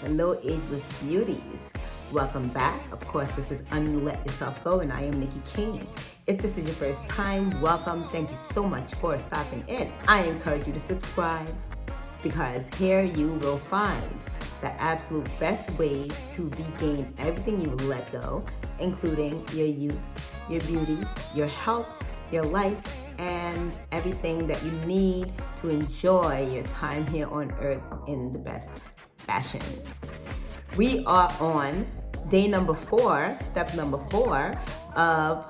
Hello, ageless beauties. Welcome back. Of course, this is Let Yourself Go, and I am Nikki King. If this is your first time, welcome. Thank you so much for stopping in. I encourage you to subscribe because here you will find the absolute best ways to regain everything you let go, including your youth, your beauty, your health, your life, and everything that you need to enjoy your time here on earth in the best fashion. We are on day number 4, step number 4 of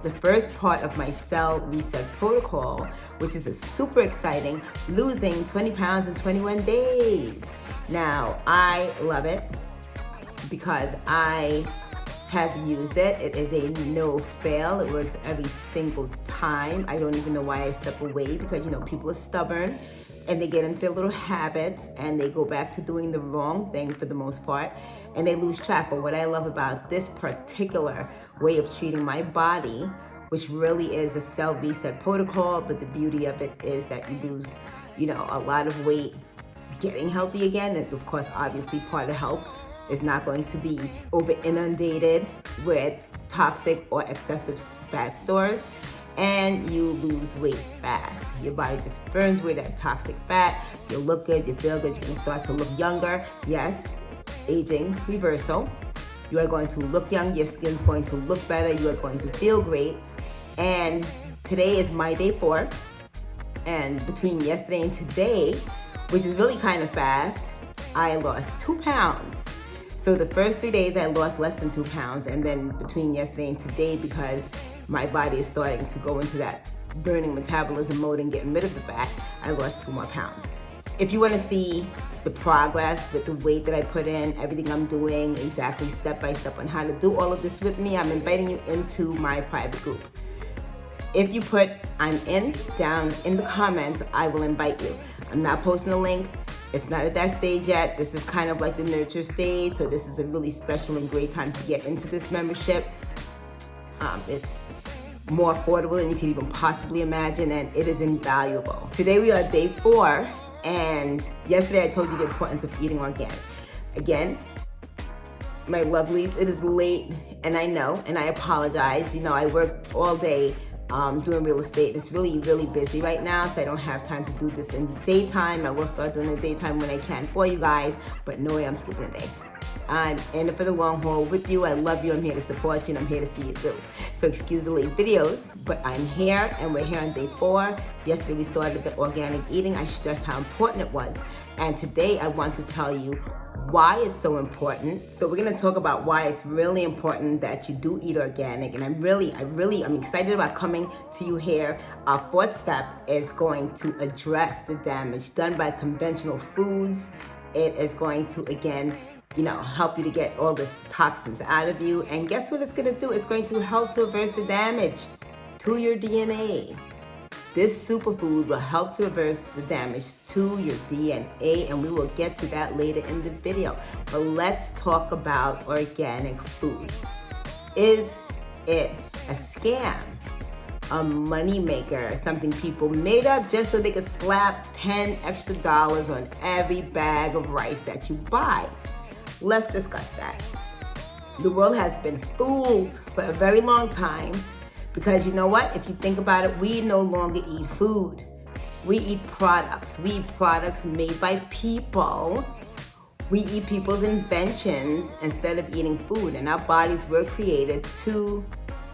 the first part of my cell reset protocol, which is a super exciting losing 20 pounds in 21 days. Now, I love it because I have used it. It is a no fail. It works every single time. I don't even know why I step away because, people are stubborn and they get into their little habits and they go back to doing the wrong thing for the most part and they lose track. But what I love about this particular way of treating my body, which really is a cell reset protocol, but the beauty of it is that you lose, a lot of weight getting healthy again. And of course, obviously part of health is not going to be over inundated with toxic or excessive fat stores, and you lose weight fast. Your body just burns away that toxic fat. You look good, you feel good, you're gonna start to look younger. Yes, aging reversal. You are going to look young, your skin's going to look better, you are going to feel great. And today is my day 4. And between yesterday and today, which is really kind of fast, I lost 2 pounds. So the first 3 days I lost less than 2 pounds, and then between yesterday and today, because my body is starting to go into that burning metabolism mode and getting rid of the fat, I lost 2 more pounds. If you want to see the progress with the weight that I put in, everything I'm doing exactly step by step on how to do all of this with me, I'm inviting you into my private group. If you put "I'm in" down in the comments, I will invite you. I'm not posting a link. It's not at that stage yet. This is kind of like the nurture stage, so this is a really special and great time to get into this membership. It's more affordable than you can even possibly imagine, and it is invaluable. Today we are day 4, and yesterday I told you the importance of eating organic. Again, my lovelies, it is late, and I know, and I apologize. I work all day doing real estate. It's really, really busy right now, so I don't have time to do this in the daytime. I will start doing it in the daytime when I can for you guys, but no way I'm skipping a day. I'm in it for the long haul with you. I love you. I'm here to support you, and I'm here to see you through. So excuse the late videos, but I'm here, and we're here on day 4. Yesterday we started the organic eating. I stressed how important it was, and today I want to tell you why it's so important. So we're going to talk about why it's really important that you do eat organic, and I'm excited about coming to you here. Our 4th step is going to address the damage done by conventional foods. It is going to, again, help you to get all this toxins out of you. And guess what it's going to do? It's going to help to reverse the damage to your DNA. This superfood will help to reverse the damage to your DNA, and we will get to that later in the video. But let's talk about organic food. Is it a scam? A money maker? Something people made up just so they could slap $10 extra on every bag of rice that you buy? Let's discuss that. The world has been fooled for a very long time because you know what? If you think about it, we no longer eat food. We eat products. We eat products made by people. We eat people's inventions instead of eating food. And our bodies were created to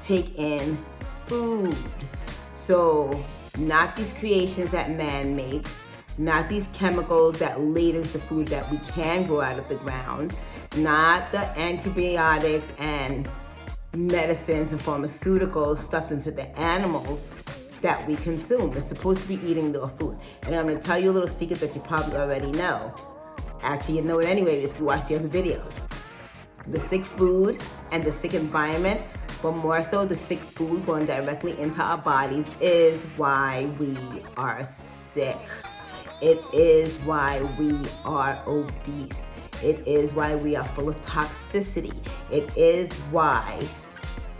take in food. So not these creations that man makes, not these chemicals that laters the food that we can grow out of the ground, not the antibiotics and medicines and pharmaceuticals stuffed into the animals that we consume. We're supposed to be eating real food. And I'm going to tell you a little secret that you probably already know. Actually, you know it anyway if you watch the other videos. The sick food and the sick environment, but more so the sick food going directly into our bodies, is why we are sick. It is why we are obese. It is why we are full of toxicity. It is why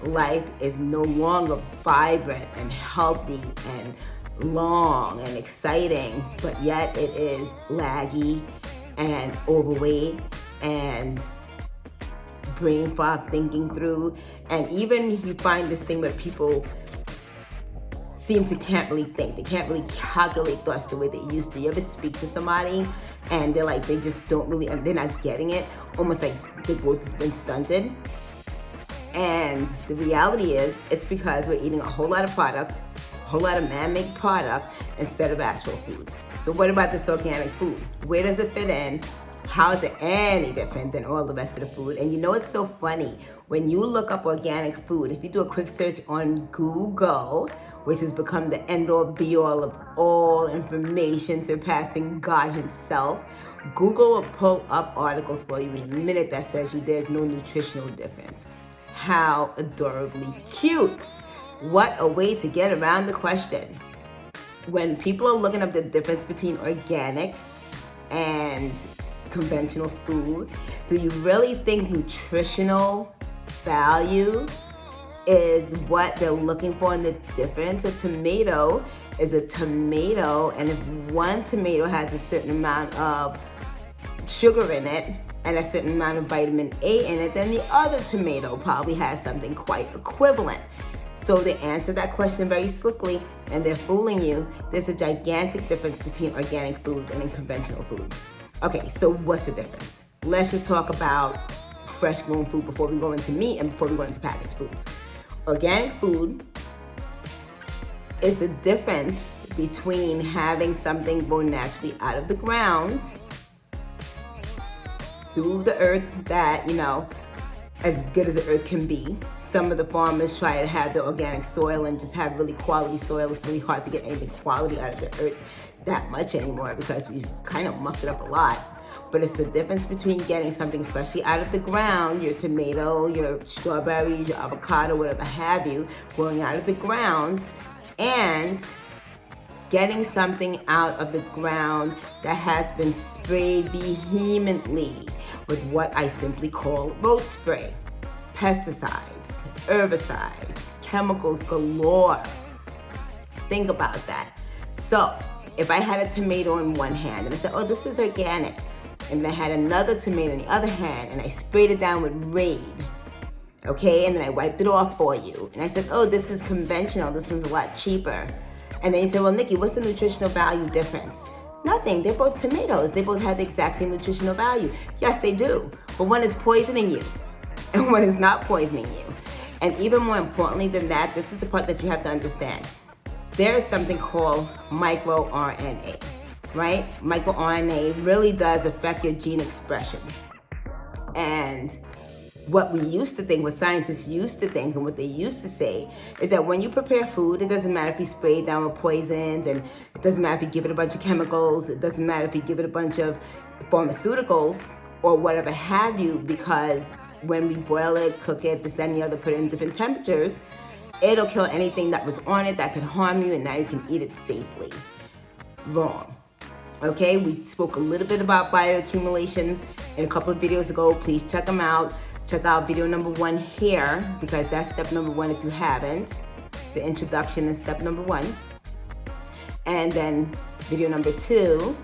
life is no longer vibrant and healthy and long and exciting, but yet it is laggy and overweight and brain fog thinking through. And even you find this thing where people seem to can't really think. They can't really calculate thoughts the way they used to. You ever speak to somebody and they're like, they just don't really, and they're not getting it, almost like their growth has been stunted. And the reality is, it's because we're eating a whole lot of product, a whole lot of man-made product instead of actual food. So what about this organic food? Where does it fit in? How is it any different than all the rest of the food? And you know what's so funny? When you look up organic food, if you do a quick search on Google, which has become the end-all be-all of all information surpassing God himself, Google will pull up articles for you in a minute that says there's no nutritional difference. How adorably cute. What a way to get around the question. When people are looking up the difference between organic and conventional food, do you really think nutritional value is what they're looking for in the difference? A tomato is a tomato, and if one tomato has a certain amount of sugar in it and a certain amount of vitamin A in it, then the other tomato probably has something quite equivalent. So they answer that question very slickly, and they're fooling you. There's a gigantic difference between organic food and conventional food. Okay, so what's the difference? Let's just talk about fresh grown food before we go into meat and before we go into packaged foods. Organic food is the difference between having something grown naturally out of the ground through the earth that, as good as the earth can be. Some of the farmers try to have the organic soil and just have really quality soil. It's really hard to get anything quality out of the earth that much anymore because we've kind of mucked it up a lot. But it's the difference between getting something freshly out of the ground, your tomato, your strawberries, your avocado, whatever have you, growing out of the ground, and getting something out of the ground that has been sprayed vehemently with what I simply call road spray. Pesticides, herbicides, chemicals galore. Think about that. So, if I had a tomato in one hand and I said, oh, this is organic, and I had another tomato in the other hand and I sprayed it down with Raid, okay, and then I wiped it off for you, and I said, oh, this is conventional, this one's a lot cheaper. And then you say, well, Nikki, what's the nutritional value difference? Nothing. They're both tomatoes. They both have the exact same nutritional value. Yes, they do. But one is poisoning you and one is not poisoning you. And even more importantly than that, this is the part that you have to understand. There is something called microRNA, right? MicroRNA really does affect your gene expression. And what we used to think, what scientists used to think, and what they used to say is that when you prepare food, it doesn't matter if you spray it down with poisons, and it doesn't matter if you give it a bunch of chemicals, it doesn't matter if you give it a bunch of pharmaceuticals or whatever have you, because when we boil it, cook it, this, that, and the other, put it in different temperatures, it'll kill anything that was on it that could harm you, and now you can eat it safely. Wrong. Okay, we spoke a little bit about bioaccumulation in a couple of videos ago. Please check them out. Check out video number 1 here, because that's step number 1 if you haven't. The introduction is step number 1. And then video number 2.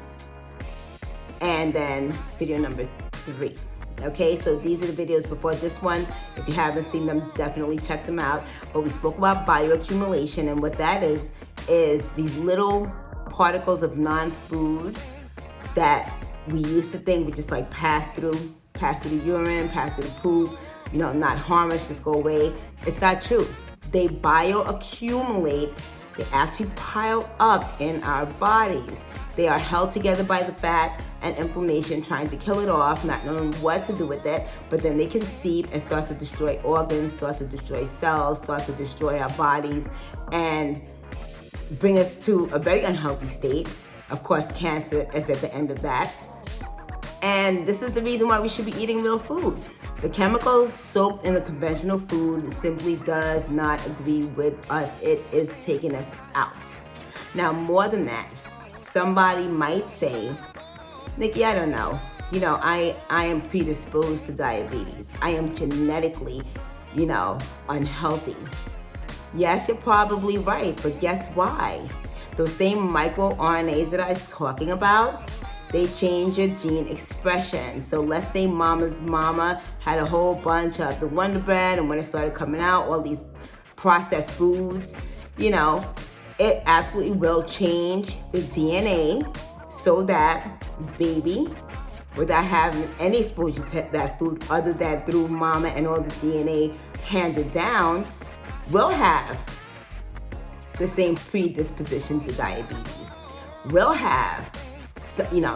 And then video number 3. Okay, so these are the videos before this one. If you haven't seen them, definitely check them out. But we spoke about bioaccumulation, and what that is these little particles of non-food that we used to think would just like pass through the urine, pass through the poop, not harm us, just go away. It's not true. They bioaccumulate. They actually pile up in our bodies. They are held together by the fat and inflammation, trying to kill it off, not knowing what to do with it, but then they can seep and start to destroy organs, start to destroy cells, start to destroy our bodies, and bring us to a very unhealthy state. Of course, cancer is at the end of that. And this is the reason why we should be eating real food. The chemicals soaked in the conventional food simply does not agree with us. It is taking us out. Now, more than that, somebody might say, Nikki, I don't know. I am predisposed to diabetes. I am genetically, unhealthy. Yes, you're probably right, but guess why? Those same microRNAs that I was talking about, They change your gene expression. So let's say mama's mama had a whole bunch of the Wonder Bread, and when it started coming out, all these processed foods, it absolutely will change the DNA so that baby, without having any exposure to that food other than through mama and all the DNA handed down, will have the same predisposition to diabetes, will have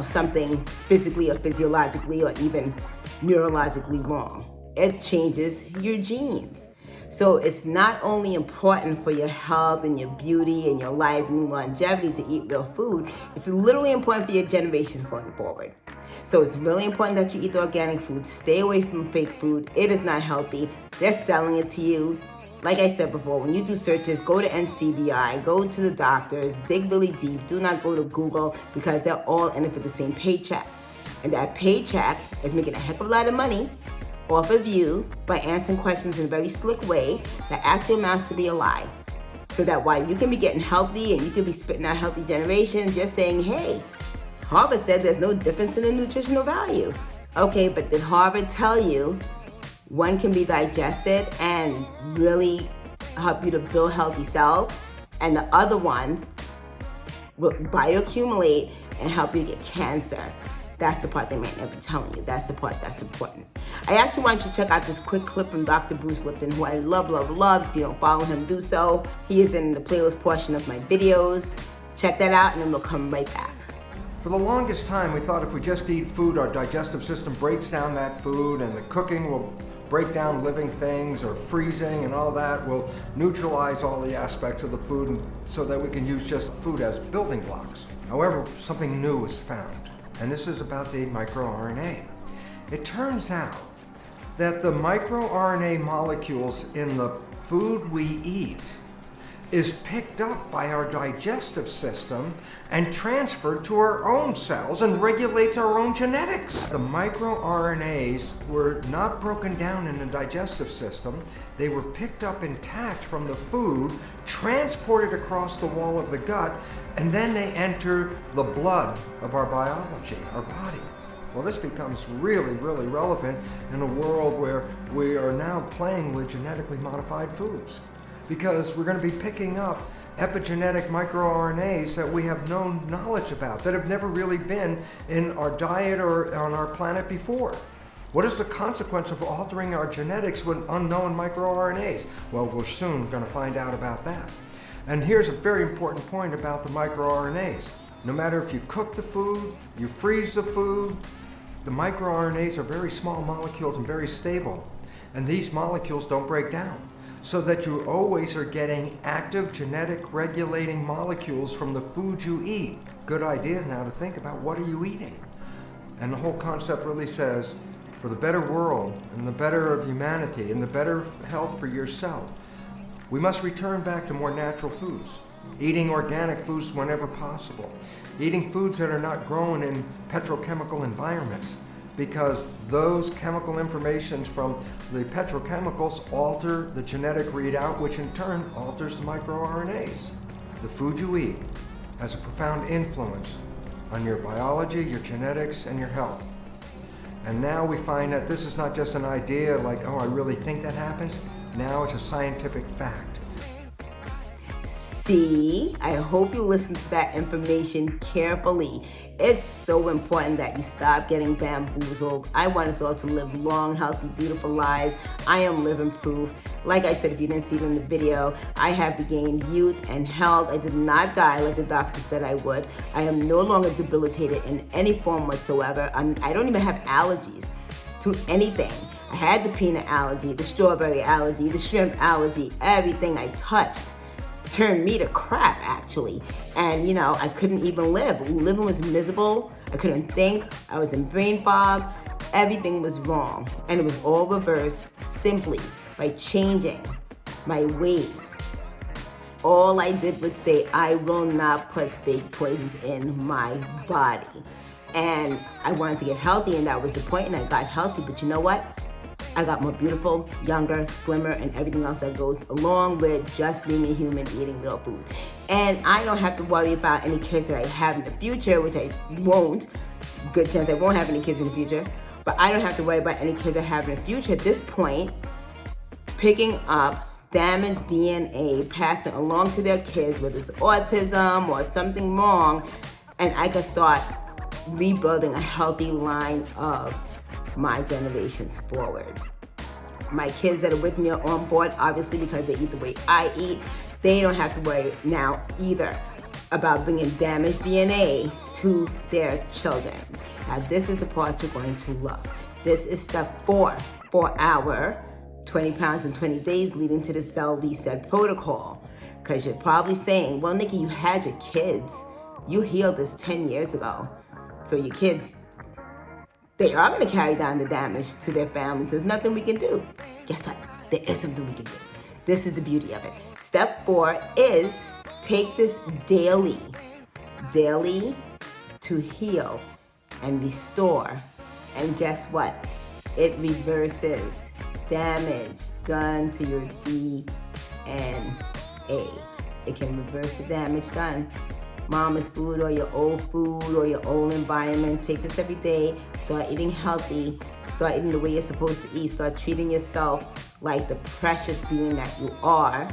something physically or physiologically or even neurologically wrong. It changes your genes. So it's not only important for your health and your beauty and your life and longevity to eat real food, it's literally important for your generations going forward. So it's really important that you eat the organic food. Stay away from fake food. It is not healthy. They're selling it to you. Like I said before, when you do searches, go to NCBI, go to the doctors, dig really deep. Do not go to Google, because they're all in it for the same paycheck. And that paycheck is making a heck of a lot of money off of you by answering questions in a very slick way that actually amounts to be a lie. So that while you can be getting healthy and you can be spitting out healthy generations, you're saying, hey, Harvard said there's no difference in the nutritional value. Okay, but did Harvard tell you one can be digested and really help you to build healthy cells, and the other one will bioaccumulate and help you to get cancer? That's the part they might never be telling you. That's the part that's important. I actually want you to check out this quick clip from Dr. Bruce Lipton, who I love, love, love. If you don't follow him, do so. He is in the playlist portion of my videos. Check that out, and then we'll come right back. For the longest time, we thought if we just eat food, our digestive system breaks down that food, and the cooking will break down living things, or freezing and all that will neutralize all the aspects of the food so that we can use just food as building blocks. However, something new was found. And this is about the microRNA. It turns out that the microRNA molecules in the food we eat is picked up by our digestive system and transferred to our own cells and regulates our own genetics. The microRNAs were not broken down in the digestive system. They were picked up intact from the food, transported across the wall of the gut, and then they enter the blood of our biology, our body. Well, this becomes really, really relevant in a world where we are now playing with genetically modified foods, because we're going to be picking up epigenetic microRNAs that we have no knowledge about, that have never really been in our diet or on our planet before. What is the consequence of altering our genetics with unknown microRNAs? Well, we're soon going to find out about that. And here's a very important point about the microRNAs. No matter if you cook the food, you freeze the food, the microRNAs are very small molecules and very stable. And these molecules don't break down, so that you always are getting active genetic regulating molecules from the food you eat. Good idea now to think about, what are you eating? And the whole concept really says, for the better world and the better of humanity and the better health for yourself, we must return back to more natural foods, eating organic foods whenever possible, eating foods that are not grown in petrochemical environments, because those chemical informations from the petrochemicals alter the genetic readout, which in turn alters the microRNAs. The food you eat has a profound influence on your biology, your genetics, and your health. And now we find that this is not just an idea like, oh, I really think that happens. Now it's a scientific fact. See, I hope you listen to that information carefully. It's so important that you stop getting bamboozled. I want us all to live long, healthy, beautiful lives. I am living proof. Like I said, if you didn't see it in the video, I have regained youth and health. I did not die like the doctor said I would. I am no longer debilitated in any form whatsoever. I don't even have allergies to anything. I had the peanut allergy, the strawberry allergy, the shrimp allergy. Everything I touched turned me to crap, actually. And I couldn't even live. Living was miserable. I couldn't think. I was in brain fog. Everything was wrong. And it was all reversed simply by changing my ways. All I did was say, I will not put fake poisons in my body. And I wanted to get healthy, and that was the point, and I got healthy. But you know what? I got more beautiful, younger, slimmer, and everything else that goes along with just being a human eating real food. And I don't have to worry about any kids that I have in the future, which I won't, good chance I won't have any kids in the future, but I don't have to worry about any kids I have in the future. At this point, picking up damaged DNA, passing along to their kids, whether it's autism or something wrong, and I can start rebuilding a healthy line of my generations forward. My kids that are with me are on board, obviously, because they eat the way I eat. They don't have to worry now either about bringing damaged DNA to their children. Now, this is the part you're going to love. This is step 4 for our 20 pounds in 20 days leading to the cell reset protocol. Because you're probably saying, well, Nikki, you had your kids. You healed this 10 years ago. So your kids, they are going to carry down the damage to their families. There's nothing we can do. Guess what? There is something we can do. This is the beauty of it. Step 4 is take this daily to heal and restore. And guess what? It reverses damage done to your DNA. It can reverse the damage done. Mama's food or your old food or your old environment. Take this every day. Start eating healthy. Start eating the way you're supposed to eat. Start treating yourself like the precious being that you are.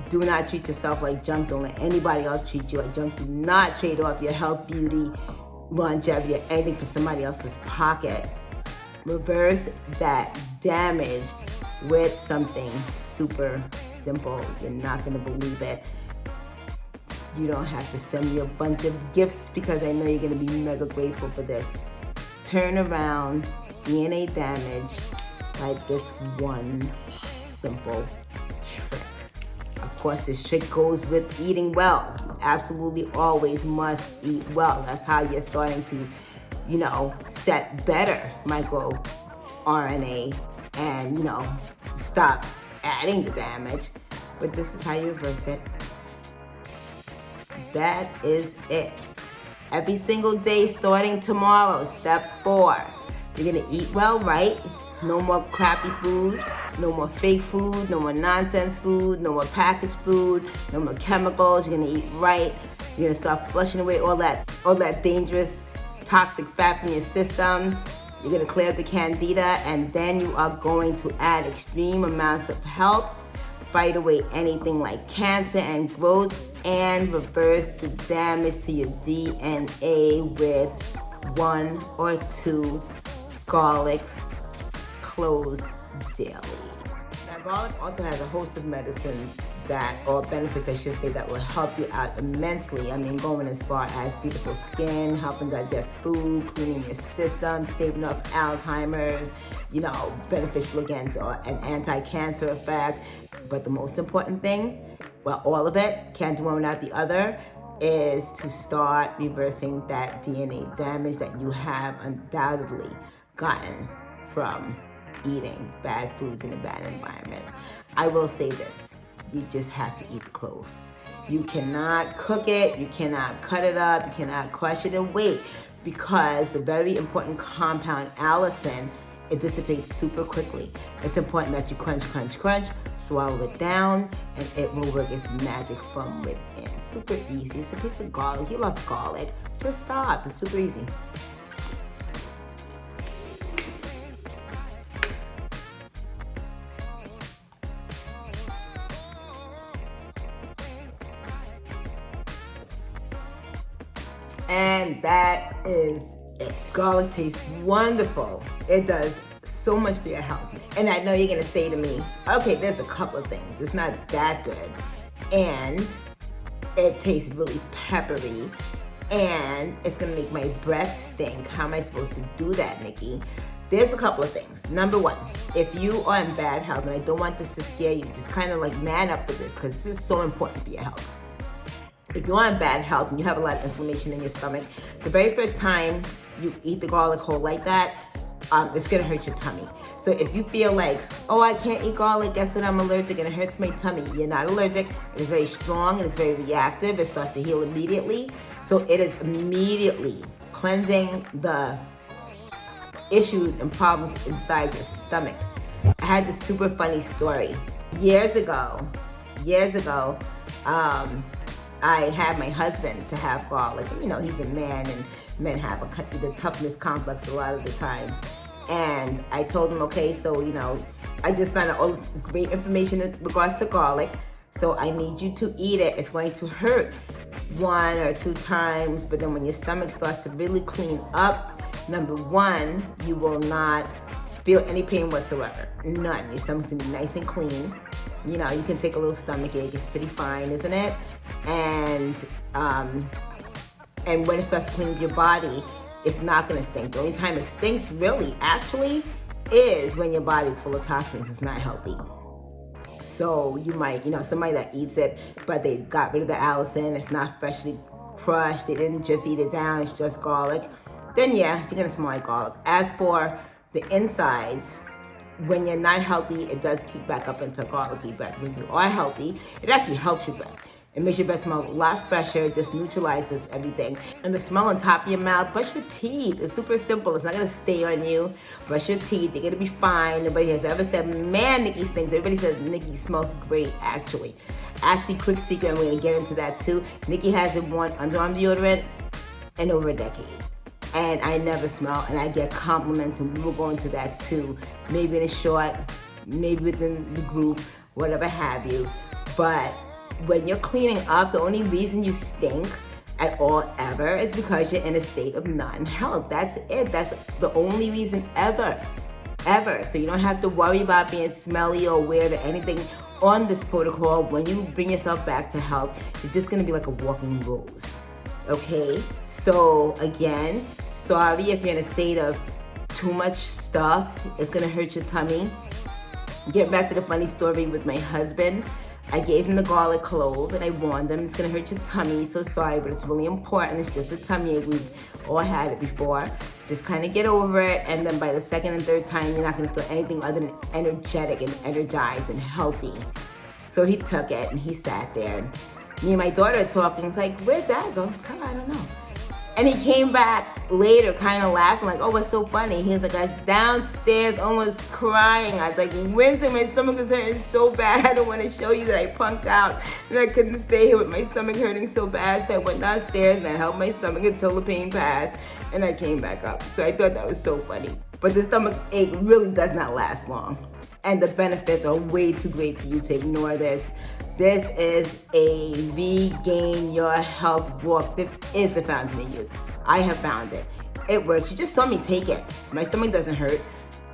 Do not treat yourself like junk. Don't let anybody else treat you like junk. Do not trade off your health, beauty, longevity, or anything for somebody else's pocket. Reverse that damage with something super simple. You're not going to believe it. You don't have to send me a bunch of gifts because I know you're going to be mega grateful for this. Turn around DNA damage by this one simple trick. Of course, this trick goes with eating well. You absolutely always must eat well. That's how you're starting to, set better microRNA and, stop adding the damage. But this is how you reverse it. That is it. Every single day starting tomorrow, step 4. You're gonna eat well, right? No more crappy food, no more fake food, no more nonsense food, no more packaged food, no more chemicals. You're gonna eat right. You're gonna start flushing away all that dangerous, toxic fat from your system. You're gonna clear up the candida, and then you are going to add extreme amounts of help, fight away anything like cancer and growth, and reverse the damage to your DNA with 1 or 2 garlic cloves daily. Now, garlic also has a host of medicines or benefits, I should say, that will help you out immensely. I mean, going as far as beautiful skin, helping digest food, cleaning your system, staving off Alzheimer's, beneficial against an anti-cancer effect. But the most important thing, well, all of it, can't do one without the other, is to start reversing that DNA damage that you have undoubtedly gotten from eating bad foods in a bad environment. I will say this, you just have to eat the clove. You cannot cook it, you cannot cut it up, you cannot crush it and wait, because the very important compound allicin, it dissipates super quickly. It's important that you crunch, swallow it down, and it will work its magic from within. Super easy. It's a piece of garlic. You love garlic. Just stop. It's super easy. And that is it. Garlic tastes wonderful. It does so much for your health. And I know you're gonna say to me, okay, there's a couple of things. It's not that good. And it tastes really peppery. And it's gonna make my breath stink. How am I supposed to do that, Nikki? There's a couple of things. Number 1, if you are in bad health, and I don't want this to scare you, just kind of like man up for this, because this is so important for your health. If you're in bad health and you have a lot of inflammation in your stomach, the very first time you eat the garlic whole like that, it's gonna hurt your tummy. So if you feel like, oh, I can't eat garlic, guess what, I'm allergic and it hurts my tummy. You're not allergic. It is very strong, it is very reactive, it starts to heal immediately. So it is immediately cleansing the issues and problems inside your stomach. I had this super funny story. Years ago, I had my husband to have garlic. You know, he's a man, and men have the toughness complex a lot of the times. And I told him, okay, so, you know, I just found out all this great information in regards to garlic. So I need you to eat it. It's going to hurt 1 or 2 times, but then when your stomach starts to really clean up, number 1, you will not feel any pain whatsoever. None. Your stomach's gonna be nice and clean. You know, you can take a little stomach ache. It's pretty fine, isn't it? And when it starts to clean up your body, it's not gonna stink. The only time it stinks really, actually, is when your body's full of toxins. It's not healthy. So you might, you know, somebody that eats it, but they got rid of the allicin, it's not freshly crushed, they didn't just eat it down, it's just garlic, then yeah, you're gonna smell like garlic. As for the insides, when you're not healthy, it does kick back up into garlicky, but when you are healthy, it actually helps your breath. It makes your breath smell a lot fresher, just neutralizes everything. And the smell on top of your mouth, brush your teeth. It's super simple. It's not gonna stay on you. Brush your teeth, they're gonna be fine. Nobody has ever said, man, Nikki stinks. Everybody says Nikki smells great, actually. Actually, quick secret, and we're gonna get into that too. Nikki hasn't worn underarm deodorant in over a decade. And I never smell, and I get compliments, and we will go into that too. Maybe in a short, maybe within the group, whatever have you. But when you're cleaning up, the only reason you stink at all ever is because you're in a state of non-health. That's it. That's the only reason ever. So you don't have to worry about being smelly or weird or anything on this protocol. When you bring yourself back to health, you're just gonna be like a walking rose. Okay? So again, sorry if you're in a state of too much stuff. It's gonna hurt your tummy. Get back to the funny story with my husband. I gave him the garlic clove and I warned him it's gonna hurt your tummy, so sorry, but it's really important. It's just a tummy ache. We've all had it before. Just kind of get over it, and then by the 2nd and 3rd time, you're not gonna feel anything other than energetic and energized and healthy. So he took it and he sat there. And me and my daughter are talking. It's like, where'd Dad go? Oh, I don't know. And he came back later kind of laughing like, oh, what's so funny? He was like, I was downstairs almost crying. I was like, Winston, my stomach is hurting so bad. I don't want to show you that I punked out. And I couldn't stay here with my stomach hurting so bad. So I went downstairs and I held my stomach until the pain passed. And I came back up. So I thought that was so funny. But the stomach ache really does not last long. And the benefits are way too great for you to ignore this. This is a regain your health walk. This is the fountain of youth. I have found it. It works. You just saw me take it. My stomach doesn't hurt,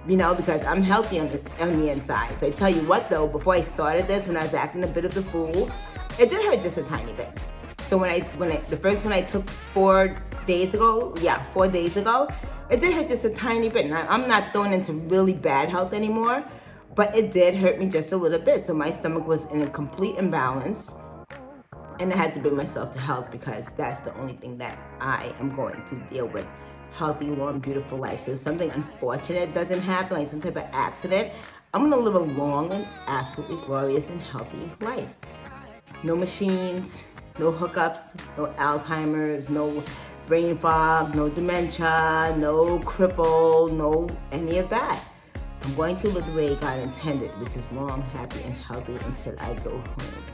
you know, because I'm healthy on the inside. So I tell you what though, before I started this, when I was acting a bit of the fool, it did hurt just a tiny bit. So the first one I took 4 days ago, it did hurt just a tiny bit. Now I'm not throwing into really bad health anymore, but it did hurt me just a little bit. So my stomach was in a complete imbalance, and I had to bring myself to health because that's the only thing that I am going to deal with. Healthy, long, beautiful life. So if something unfortunate doesn't happen, like some type of accident, I'm gonna live a long and absolutely glorious and healthy life. No machines, no hookups, no Alzheimer's, no brain fog, no dementia, no cripple, no any of that. I'm going to live the way God intended, which is long, happy, and healthy until I go home.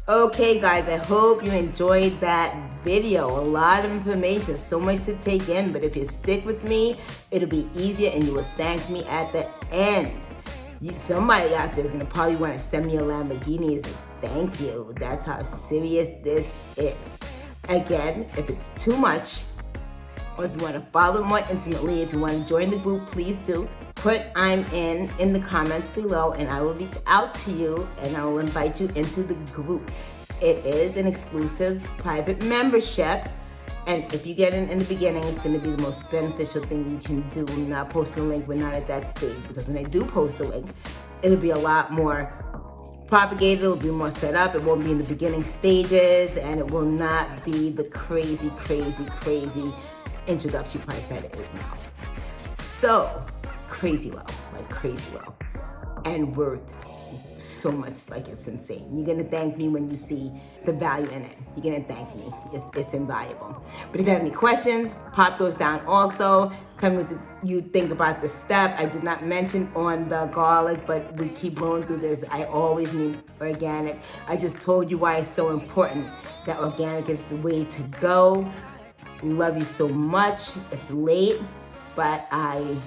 Okay, guys, I hope you enjoyed that video. A lot of information, so much to take in, but if you stick with me, it'll be easier and you will thank me at the end. Somebody out there is going to probably want to send me a Lamborghini as a thank you. That's how serious this is. Again, if it's too much, or if you want to follow more intimately, if you want to join the group, please do. Put I'm in the comments below, and I will reach out to you and I will invite you into the group. It is an exclusive private membership, and if you get in the beginning, it's going to be the most beneficial thing you can do. I'm not posting a link. We're not at that stage, because when I do post a link, it'll be a lot more propagated, it'll be more set up, it won't be in the beginning stages, and it will not be the crazy introductory price that it is now. So, crazy low, and worth so much, like it's insane. You're gonna thank me when you see the value in it. You're gonna thank me. It's invaluable. But if you have any questions, pop those down also. Tell me what you think about the step. I did not mention on the garlic, but we keep going through this. I always mean organic. I just told you why it's so important that organic is the way to go. Love you so much. It's late, but I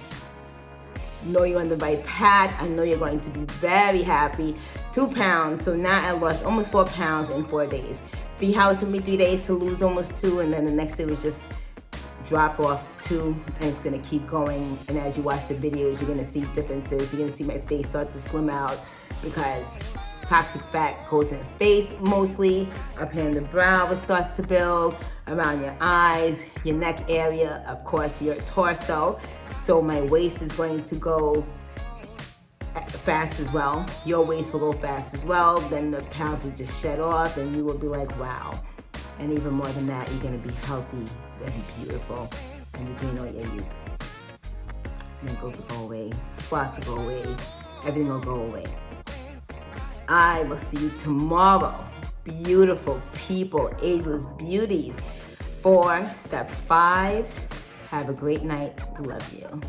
know you're on the right path. I know you're going to be very happy. 2 pounds. So now I lost almost 4 pounds in 4 days. See how it took me 3 days to lose almost 2, and then the next day was just drop off 2, and it's gonna keep going. And as you watch the videos, you're gonna see differences. You're gonna see my face start to slim out because toxic fat goes in the face mostly. Up here in the brow, it starts to build around your eyes, your neck area, of course, your torso. So my waist is going to go fast as well. Your waist will go fast as well. Then the pounds will just shed off, and you will be like, wow. And even more than that, you're gonna be healthy and beautiful, and you gain all your youth. Wrinkles will go away, spots will go away, everything will go away. I will see you tomorrow, beautiful people, ageless beauties, for step 5. Have a great night. Love you.